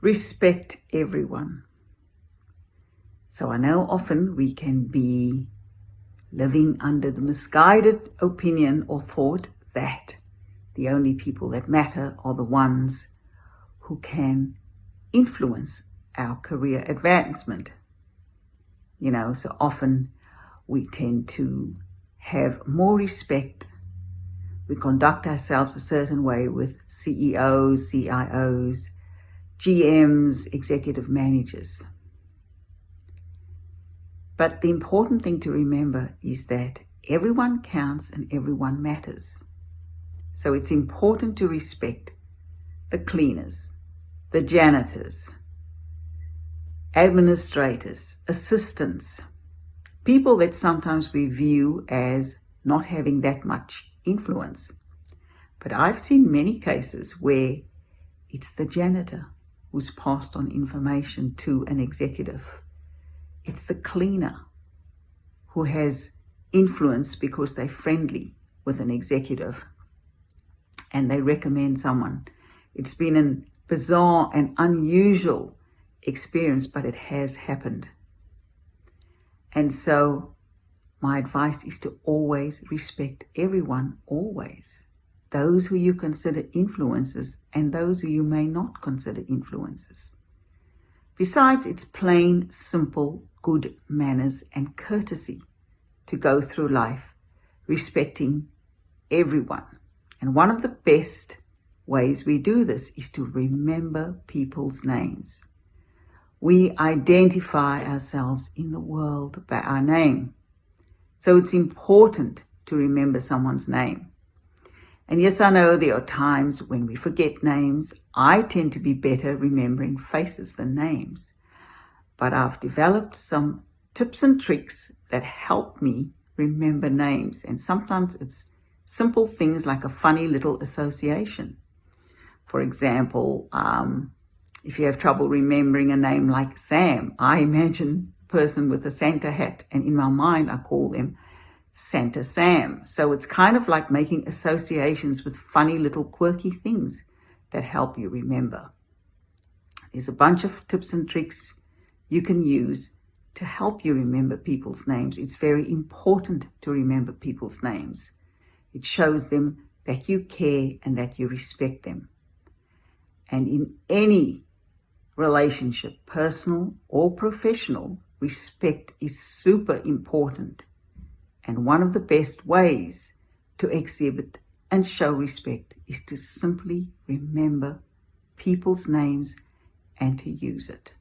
Respect everyone. So I know often we can be living under the misguided opinion or thought that the only people that matter are the ones who can influence our career advancement. So often we tend to have more respect. We conduct ourselves a certain way with CEOs, CIOs, GMs, executive managers. But the important thing to remember is that everyone counts and everyone matters. So it's important to respect the cleaners, the janitors, administrators, assistants, people that sometimes we view as not having that much influence. But I've seen many cases where it's the janitor who's passed on information to an executive. It's the cleaner who has influence because they're friendly with an executive and they recommend someone. It's been a bizarre and unusual experience, but it has happened. And so my advice is to always respect everyone, always. Those who you consider influences and those who you may not consider influences. Besides, it's plain, simple, good manners and courtesy to go through life respecting everyone. And one of the best ways we do this is to remember people's names. We identify ourselves in the world by our name. So it's important to remember someone's name. And yes, I know there are times when we forget names. I tend to be better remembering faces than names. But I've developed some tips and tricks that help me remember names. And sometimes it's simple things like a funny little association. For example, if you have trouble remembering a name like Sam, I imagine a person with a Santa hat, and in my mind I call them Santa Sam. So it's kind of like making associations with funny little quirky things that help you remember. There's a bunch of tips and tricks you can use to help you remember people's names. It's very important to remember people's names. It shows them that you care and that you respect them. And in any relationship, personal or professional, respect is super important. And one of the best ways to exhibit and show respect is to simply remember people's names and to use it.